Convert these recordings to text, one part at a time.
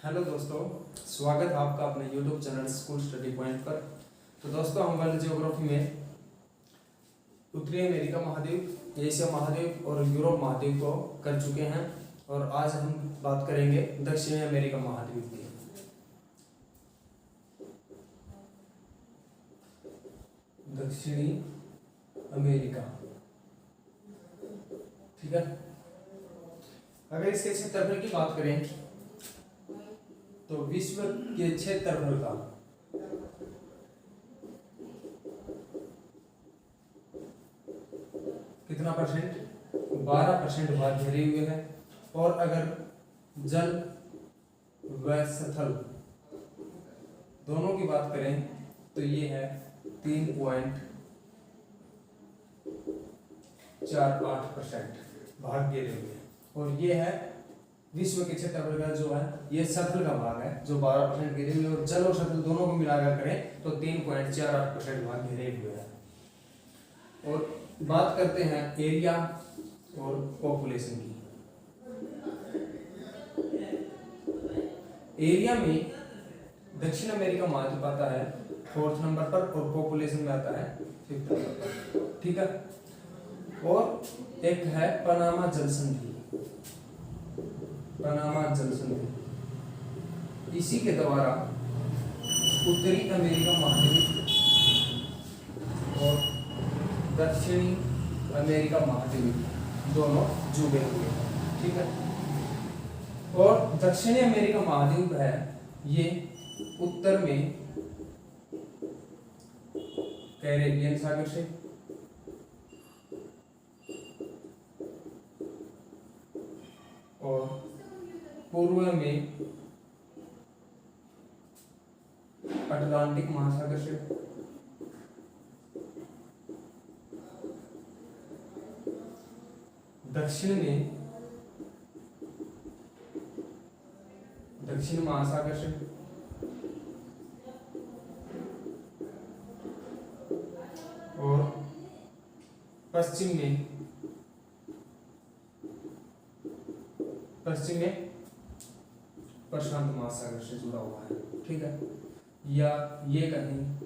Hello दोस्तों, स्वागत है आपका अपने YouTube channel school study point पर। तो दोस्तों, हम वर्ल्ड ज्योग्राफी में उत्तरी अमेरिका महाद्वीप, एशिया महाद्वीप और यूरोप महाद्वीप को कर चुके हैं और आज हम बात करेंगे दक्षिणी अमेरिका महाद्वीप की। दक्षिणी अमेरिका, ठीक है। अगर इसके क्षेत्रफल की बात करें तो विश्व के क्षेत्रफल का कितना परसेंट? 12% भाग घेरे हुए है। और अगर जल व स्थल दोनों की बात करें तो ये है 3.48% भाग घेरे हुए हैं। और ये है विश्व के क्षेत्रफल का जो है ये स्थल का भाग है जो 12% घेरे हुए, और जल और स्थल दोनों को मिलाकर करें तो 3.48% भाग घेरे हुए हैं। और बात करते हैं एरिया और पॉपुलेशन की। एरिया में दक्षिण अमेरिका महाद्वीप आता है 4th नंबर पर और पॉपुलेशन में आता है 5th नंबर पर, ठीक है। और एक है पनामा जल संधि। पनामा जल संधि, इसी के द्वारा उत्तरी अमेरिका महाद्वीप और दक्षिणी अमेरिका महाद्वीप दोनों जुड़े हुए हैं, ठीक है। और दक्षिणी अमेरिका महाद्वीप है ये उत्तर में कैरेबियन सागर से और पूर्व में अटलांटिक महासागर से दक्षिण में दक्षिण महासागर से और पश्चिम में प्रशांत महासागर से जुड़ा हुआ है, ठीक है। या ये कहें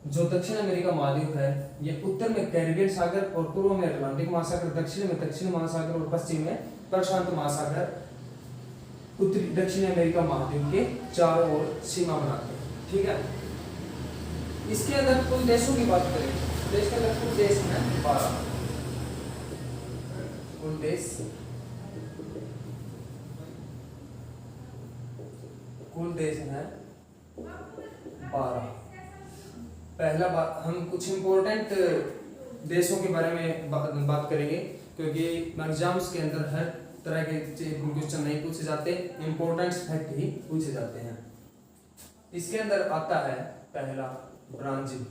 जो दक्षिण अमेरिका महाद्वीप है ये उत्तर में कैरिबियन सागर और पूर्व में अटलांटिक महासागर, दक्षिण में दक्षिण महासागर और पश्चिम में प्रशांत महासागर उत्तरी दक्षिण अमेरिका महाद्वीप के चारों ओर सीमा बनाते हैं, ठीक है। इसके अंदर कुल देशों की बात करें तो इसके अंदर कुल देश हैं 12। कुल देश हैं 12। पहला बात हम कुछ इंपॉर्टेंट देशों के बारे में बात करेंगे क्योंकि एग्जाम्स के अंदर हर तरह के क्वेश्चन नहीं पूछे जाते, इंपॉर्टेंट फैक्ट ही पूछे जाते हैं। इसके अंदर आता है पहला ब्राजील,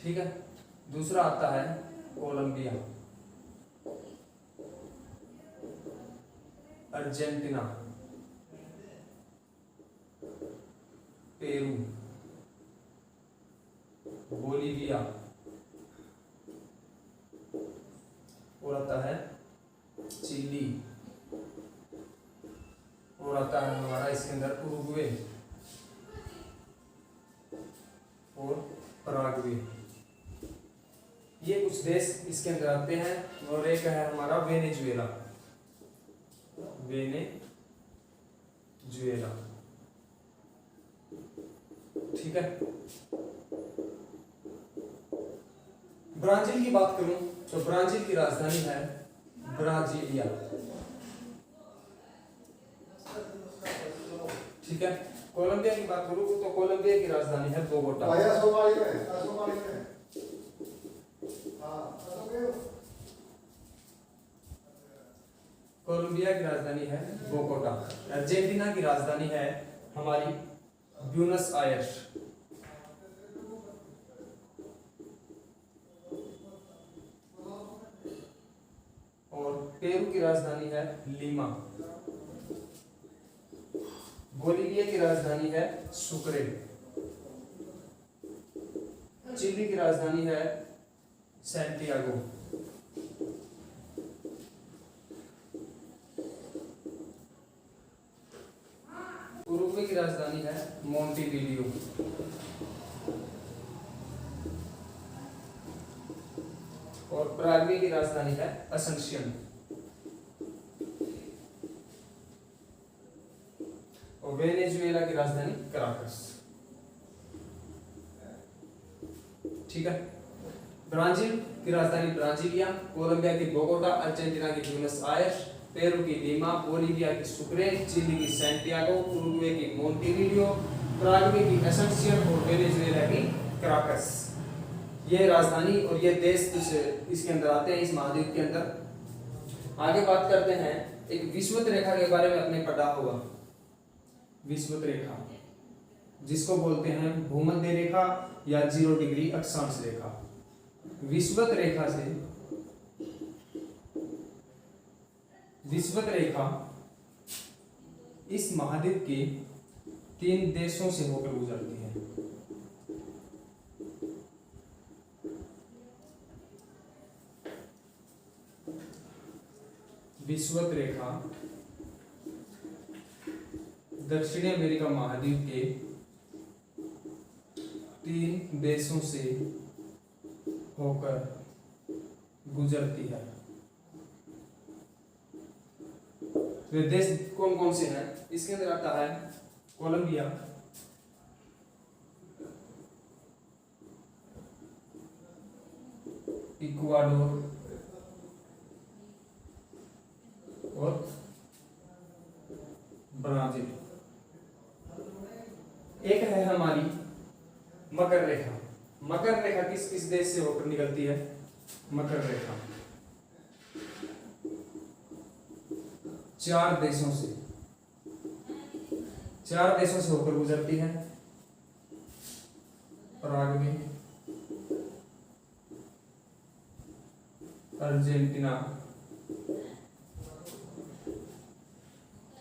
ठीक है। दूसरा आता है कोलंबिया, अर्जेंटीना, पेरू, बोलीविया और आता है चिली और आता है हमारा इसके अंदर उरुग्वे और पराग्वे। ये कुछ देश इसके अंदर आते हैं। और एक है हमारा वेनेजुएला, ठीक है। ब्राजील की बात करूं तो ब्राजील की राजधानी है ब्राजीलिया, ठीक है। कोलंबिया की बात करूं तो कोलंबिया की राजधानी है बोगोटा। कोलंबिया की राजधानी है बोगोटा। अर्जेंटीना की राजधानी है हमारी ब्यूनस आयर्स। और पेरू की राजधानी है लीमा। बोलीविया की राजधानी है सुक्रे। चिली की राजधानी है सैंटियागो। उरुग्वे की राजधानी है मोंटेवीडियो। और पराग्वे की राजधानी है असंसियन। और वेनेजुएला की राजधानी कराकस। ठीक है। ब्राजील की राजधानी ब्राजीलिया, कोलंबिया की बोगोटा, अर्जेंटीना की ब्यूनस आयर्स, पेरू की लीमा, बोलीविया की सुक्रे, चिली की सैंटियागो, उरुग्वे की मोंटेवीडियो, पराग्वे की असंसियन और वेनेजुएला की कराकस। ये राजधानी और ये देश इसके अंदर आते हैं, इस महाद्वीप के अंदर। आगे बात करते हैं एक विषुवत रेखा के बारे में आपने पढ़ा होगा। विषुवत रेखा जिसको बोलते हैं भूमध्य रेखा या 0 डिग्री अक्षांश रेखा। विषुवत रेखा इस महाद्वीप के 3 देशों से होकर गुजरती है। विषुवत रेखा दक्षिणी अमेरिका महाद्वीप के 3 देशों से होकर गुजरती है। वे देश कौन कौन से हैं? इसके अंदर आता है कोलंबिया, इक्वाडोर और ब्राजील। एक है हमारी मकर रेखा। मकर रेखा किस किस देश से होकर निकलती है? मकर रेखा 4 देशों से होकर गुजरती है। पराग्वे, अर्जेंटीना,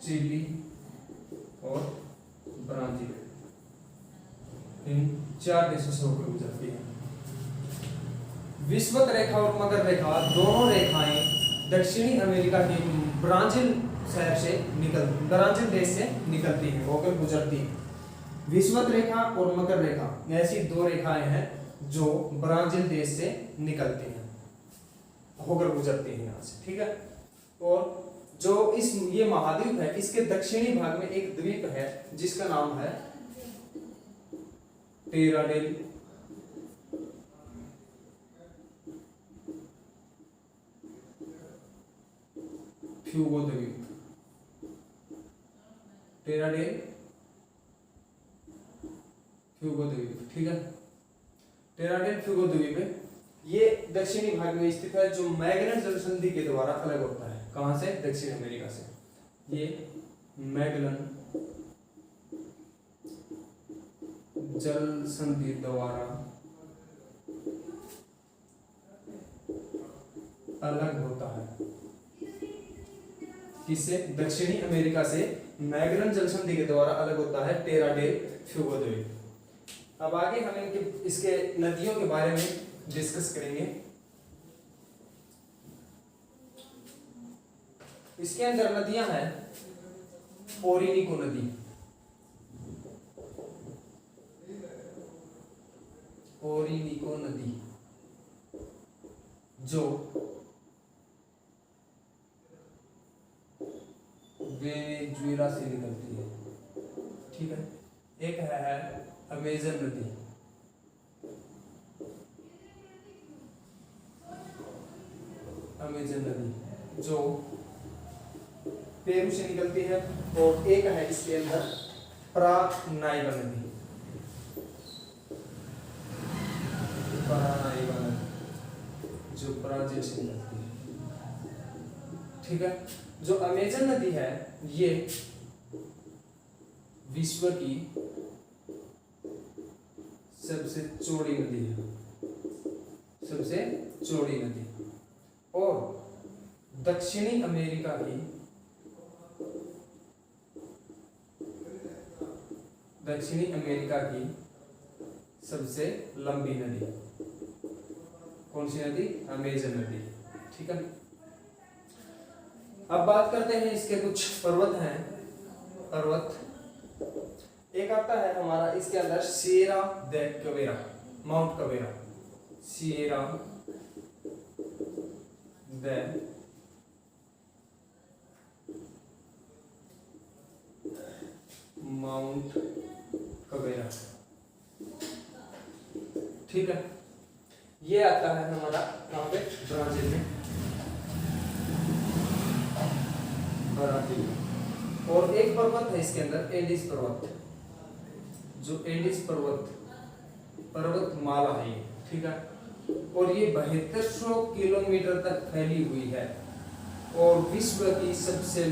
चिली और ब्राजील। इन 4 देशों से होकर गुजरती है। विषुवत रेखा और मकर रेखा दोनों रेखाएं दक्षिणी अमेरिका के ब्राजील देश से निकलती हैं, होकर गुजरती हैं। विषुवत रेखा और मकर रेखा ऐसी 2 रेखाएं हैं जो ब्राजील देश से निकलती हैं, होकर गुजरती हैं यहाँ से। ठीक है। और जो ये महाद्वीप है, इसके दक्षिणी भाग में एक द्वीप है जिसका नाम है टेरा डेल फ्यूगो द्वीप। टेरा डेल फ्यूगो द्वीप। ठीक है। टेरा डेल फ्यूगो द्वीप ये दक्षिणी भाग में स्थित है, जो मैगलन जल संधि के द्वारा अलग होता है। कहां से? दक्षिण अमेरिका से। ये मैगलन जल संधि द्वारा अलग होता है। किससे? दक्षिणी अमेरिका से मैगलन जल संधि के द्वारा अलग होता है टेरा डेल फ्यूगो द्वीप। अब आगे हम इसके नदियों के बारे में डिस्कस करेंगे। इसके अंदर नदियां हैं ओरिनिको नदी, ओरिनिको नदी जो वेनेजुएला से निकलती है। ठीक है। एक है अमेजन नदी, अमेजन नदी जो पेरू से निकलती है। और एक है इसके अंदर पारानाइबा नदी, पारानाइबा नदी जो ब्राजील से निकलती है। ठीक है। जो अमेजन नदी है ये विश्व की सबसे चौड़ी नदी है, सबसे चौड़ी नदी। और दक्षिणी अमेरिका की सबसे लंबी नदी कौन सी नदी? अमेजन नदी। ठीक है। अब बात करते हैं इसके कुछ पर्वत हैं। पर्वत एक आता है हमारा इसके अंदर सिएरा दे कवेरा, माउंट कवेरा, सिएरा दे माउंट कवेरा। ठीक है, ये आता है हमारा कहाँ पे, ब्राजील में, ब्राजील में। और एक पर्वत है इसके अंदर एंडीज पर्वत, जो एंडीज पर्वतमाला है ये। ठीक है, और ये 7200 किलोमीटर तक फैली हुई है और विश्व की सबसे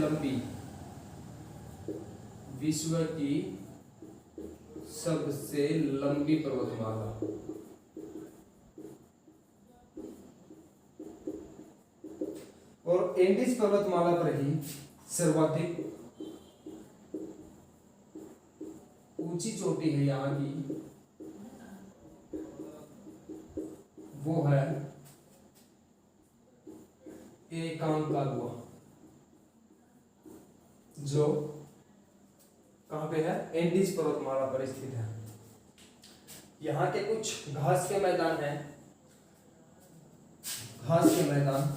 लंबी पर्वतमाला। और एंडीज पर्वतमाला पर ही सर्वाधिक ऊंची चोटी है यहाँ की, वो है एकांकागुआ, जो कहाँ पे है, एंडीज पर्वतमाला पर स्थित है। यहाँ के कुछ घास के मैदान हैं, घास के मैदान,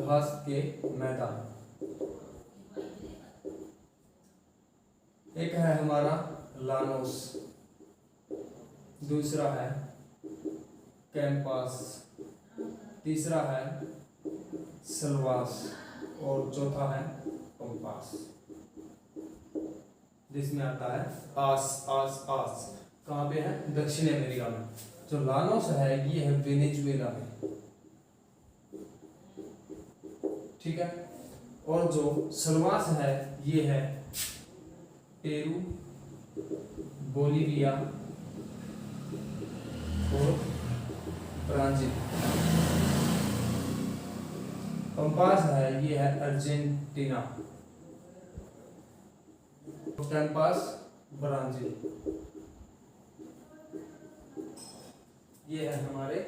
घास के मैदान। एक है हमारा लानोस, दूसरा है कैंपास, तीसरा है सलवास और चौथा है पंपास, जिसमें आता है आस आस आस। कहाँ पे है, दक्षिण अमेरिका में। जो लानोस है ये है वेनेजुएला में। ठीक है, और जो सलवास है ये है पेरू, बोलीविया और ब्राजील। पंपास है ये है अर्जेंटीना, कैंपास ब्राजील। ये है हमारे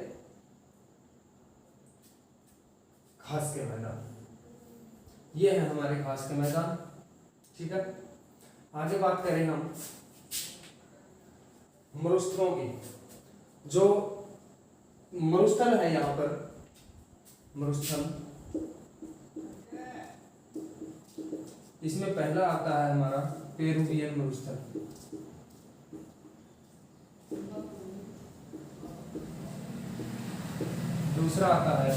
घास के मैदान, ये है हमारे घास के मैदान। ठीक है, आगे बात करें हम मरुस्थलों की। जो मरुस्थल है यहाँ पर, मरुस्थल, इसमें पहला आता है हमारा पेरुवियन मरुस्थल, दूसरा आता है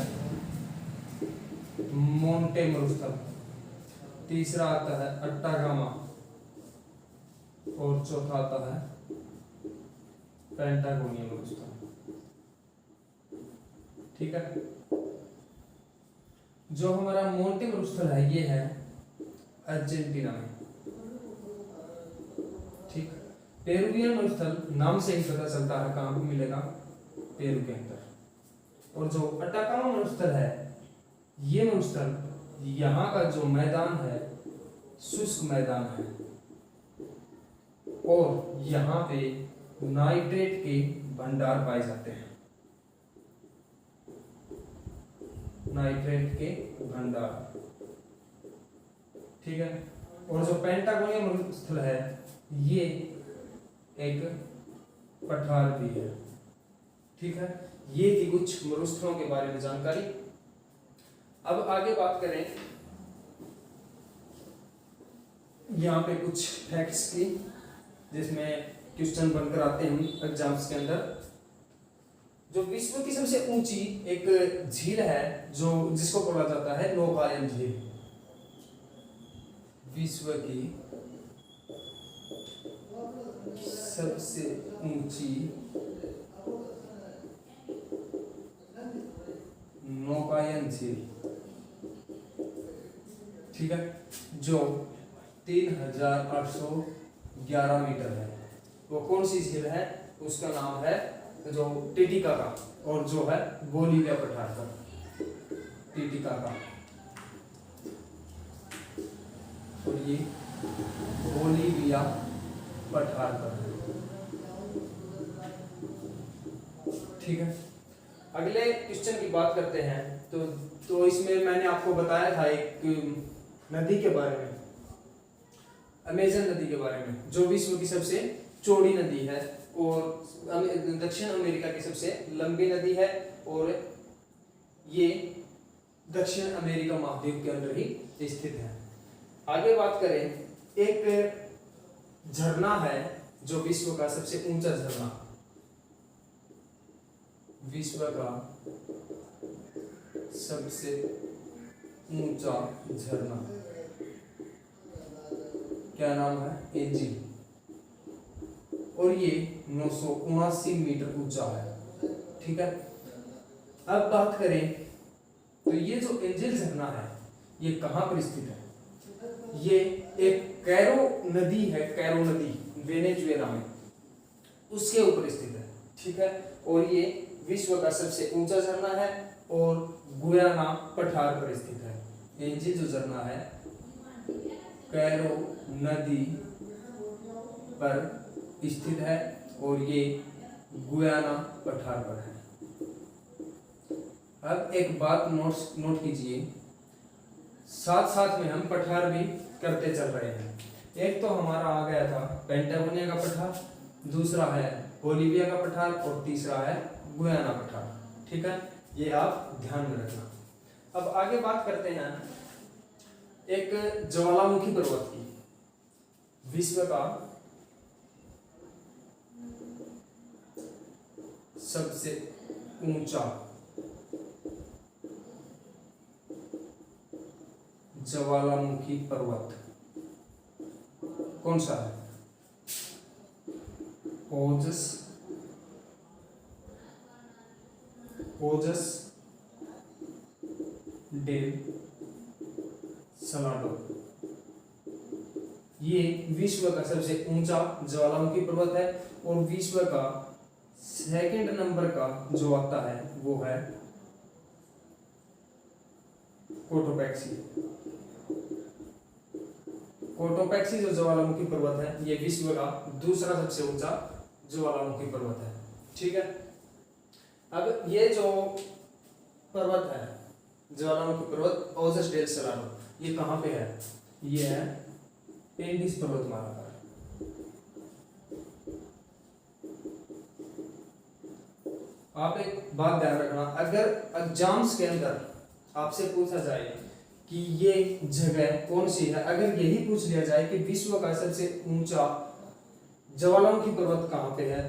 मोंटे मरुस्थल, तीसरा आता है अट्टागामा और चौथा आता है पेंटागोनिया मरुस्थल। ठीक है, जो हमारा मोंटे मरुस्थल है ये है अर्जेंटीना में। ठीक, पेरुवियन मरुस्थल नाम से ही पता चलता है कहाँ पे मिलेगा, पेरू के अंदर। और जो अट्टागामा मरुस्थल है ये मरुस्थल, यहाँ का जो मैदान है शुष्क मैदान है और यहाँ पे नाइट्रेट के भंडार पाए जाते हैं, नाइट्रेट के भंडार। ठीक है, और जो पेंटागोनिया मरुस्थल है ये एक पठार भी है। ठीक है, ये थी कुछ मरुस्थलों के बारे में जानकारी। अब आगे बात करें यहाँ पे कुछ फैक्ट्स की, जिसमें क्वेश्चन बनकर आते हैं एग्जाम्स के अंदर। जो विश्व की सबसे ऊंची एक झील है जो जिसको बोला जाता है नौकायन झील, विश्व की सबसे ऊंची नौकायन झील। ठीक है, जो 3811 मीटर है, वो कौन सी झील है, उसका नाम है जो टिटिकाका, और जो है बोलीविया पठार पर टिटिकाका। ये बोलीविया पठार पर है। ठीक है, अगले क्वेश्चन की बात करते हैं। तो इसमें मैंने आपको बताया था एक नदी के बारे में, अमेजन नदी के बारे में, जो विश्व की सबसे चौड़ी नदी है और दक्षिण अमेरिका की सबसे लंबी नदी है, और ये दक्षिण अमेरिका महाद्वीप के अंदर ही स्थित है। आगे बात करें, एक झरना है जो विश्व का सबसे ऊंचा झरना, विश्व का सबसे ऊंचा झरना, क्या नाम है? एंजिल, और ये 979 मीटर ऊंचा है। ठीक है, अब बात करें तो ये जो एंजिल झरना है ये कहाँ पर स्थित है? ये एक कैरो नदी है, कैरो नदी वेनेजुएला में, उसके ऊपर स्थित है। ठीक है, और ये विश्व का सबसे ऊंचा झरना है और गुयाना पठार पर स्थित है। एंजिल जो झरना है कैरो नदी पर स्थित है और ये गुयाना पठार पर है। अब एक बात नोट कीजिए, साथ साथ में हम पठार भी करते चल रहे हैं। एक तो हमारा आ गया था पेंटागोनिया का पठार, दूसरा है बोलीविया का पठार और तीसरा है गुयाना पठार। ठीक है, ये आप ध्यान में रखना। अब आगे बात करते हैं एक ज्वालामुखी पर्वत की, विश्व का सबसे ऊंचा ज्वालामुखी पर्वत कौन सा है? ओजस डेल सलाडो। ये विश्व का सबसे ऊंचा ज्वालामुखी पर्वत है और विश्व का सेकंड नंबर का जो आता है वो है कोटोपैक्सी। कोटोपैक्सी जो ज्वालामुखी पर्वत है ये विश्व का दूसरा सबसे ऊंचा ज्वालामुखी पर्वत है। ठीक है, अब ये जो पर्वत है ज्वालामुखी पर्वत ओजस डेल सलाडो, ये कहाँ पे है? ये है एंडीज पर्वतमाला पर। आप एक बात ध्यान रखना, अगर एग्जाम्स के अंदर आपसे पूछा जाए कि ये जगह कौन सी है, अगर यही पूछ लिया जाए कि विश्व का सबसे ऊंचा ज्वालामुखी पर्वत कहाँ पे है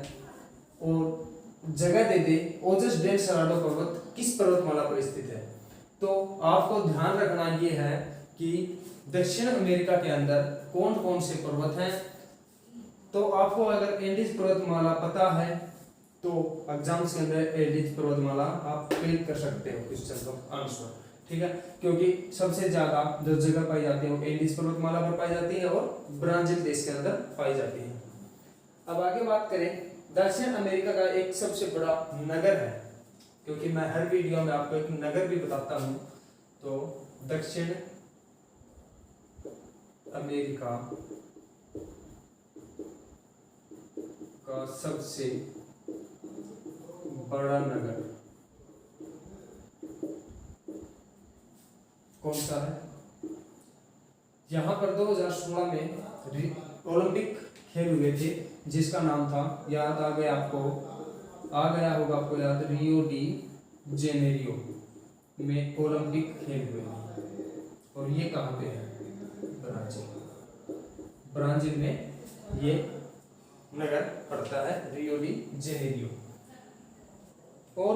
और जगह दे दे ओजस डेल सलाडो पर्वत किस पर्वतमाला पर स्थित है, तो आपको ध्यान रखना ये है कि दक्षिण अमेरिका के अंदर कौन कौन से पर्वत हैं। तो आपको अगर एंडीज पर्वतमाला पता है तो एग्जाम्स के अंदर एंडीज पर्वतमाला आप क्लिक कर सकते हो क्वेश्चन का आंसर। ठीक है, क्योंकि सबसे ज्यादा जो जगह पाई जाती है वो एंडीज पर्वतमाला पर पाई जाती है और ब्राजील देश के अंदर पाई जाती है। अब आगे बात करें, दक्षिण अमेरिका का एक सबसे बड़ा नगर है, क्योंकि मैं हर वीडियो में आपको एक नगर भी बताता हूं, तो दक्षिण अमेरिका का सबसे बड़ा नगर कौन सा है? यहाँ पर 2016 में ओलंपिक खेल हुए थे जिसका नाम था, याद आ गया आपको, आ गया होगा आपको याद, रियो डी जेनेरियो में ओलंपिक खेल हुए और ये कहाँ पे है? ब्राजील में ये नगर पड़ता है, रियो डी जेनेरियो। और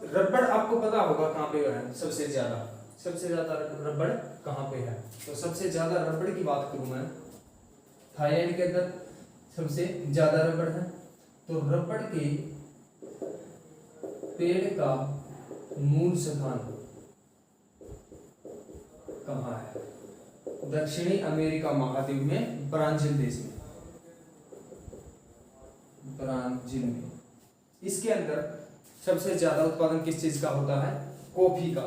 रबड़ आपको पता होगा कहाँ पे है सबसे ज्यादा रबड़ कहाँ पे है? तो सबसे ज्यादा रबड़ की बात करूं मैं, थाईलैंड के अंदर सबसे ज्यादा रबड़ है। तो रबड़ के पेड़ का मूल स्थान कहाँ है? दक्षिणी अमेरिका महाद्वीप में ब्राजील देश में, ब्राजील में। इसके अंदर सबसे ज्यादा उत्पादन किस चीज का होता है? कॉफी का।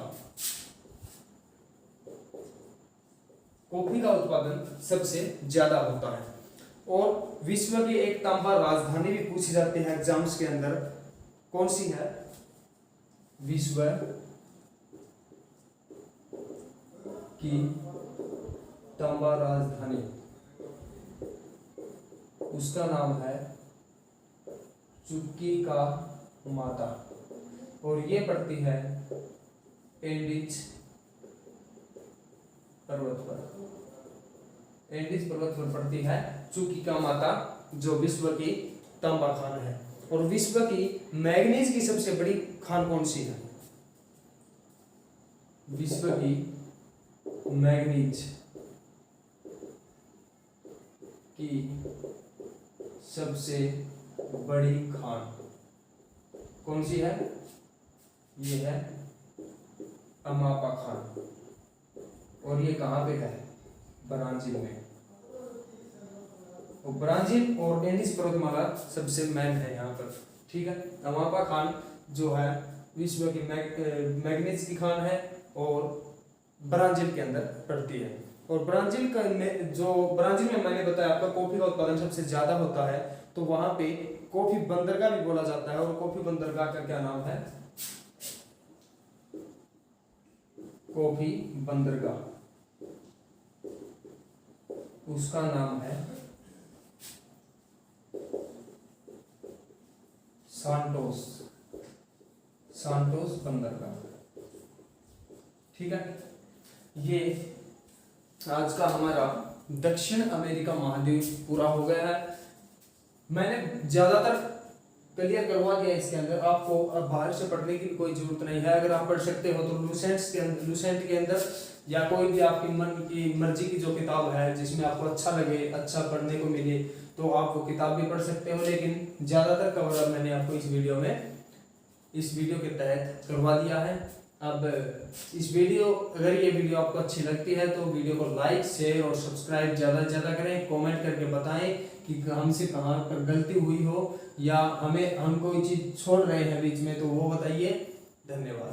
कॉफी का उत्पादन सबसे ज्यादा होता है। और विश्व की एक तांबा राजधानी भी पूछी जाती है एग्जाम्स के अंदर, कौन सी है? विश्व की तांबा राजधानी, उसका नाम है चुक्की का माता, और ये पड़ती है एंडीज पर्वत पर। एंडीज पर्वत पर पड़ती है चुक्की का माता, जो विश्व की तांबा खान है। और विश्व की मैग्नीज की सबसे बड़ी खान कौन सी है? विश्व की मैग्नीज की सबसे बड़ी खान कौन सी है? ये है अमापा खान, और ये कहाँ पे है? ब्राजील में। और ब्राजील और एंडीज पर्वतमाला सबसे मेन है यहाँ पर, ठीक है। अमापा खान जो है विश्व की मैग्नीज की खान है और ब्राजील के अंदर पड़ती है। और ब्राजील में मैंने बताया आपका कॉफी का उत्पादन सबसे ज्यादा होता है, तो वहां पे कॉफी बंदरगाह भी बोला जाता है। और कॉफी बंदरगाह का क्या नाम है? कॉफी बंदरगाह, उसका नाम है सांटोस बंदरगाह, ठीक है। ये आज का हमारा दक्षिण अमेरिका महाद्वीप पूरा हो गया है। मैंने ज्यादातर क्लियर करवा दिया इसके अंदर, आपको अब बाहर से पढ़ने की कोई जरूरत नहीं है। अगर आप पढ़ सकते हो तो लूसेंट के अंदर या कोई भी आपकी मन की मर्जी की जो किताब है जिसमें आपको अच्छा लगे, अच्छा पढ़ने को मिले, तो आप वो किताब भी पढ़ सकते हो। लेकिन ज्यादातर कवर मैंने आपको इस वीडियो के तहत करवा दिया है। अब अगर ये वीडियो आपको अच्छी लगती है तो वीडियो को लाइक, शेयर और सब्सक्राइब ज़्यादा से ज़्यादा करें। कमेंट करके बताएं कि हमसे कहाँ पर गलती हुई हो, या हम कोई चीज़ छोड़ रहे हैं बीच में, तो वो बताइए। धन्यवाद।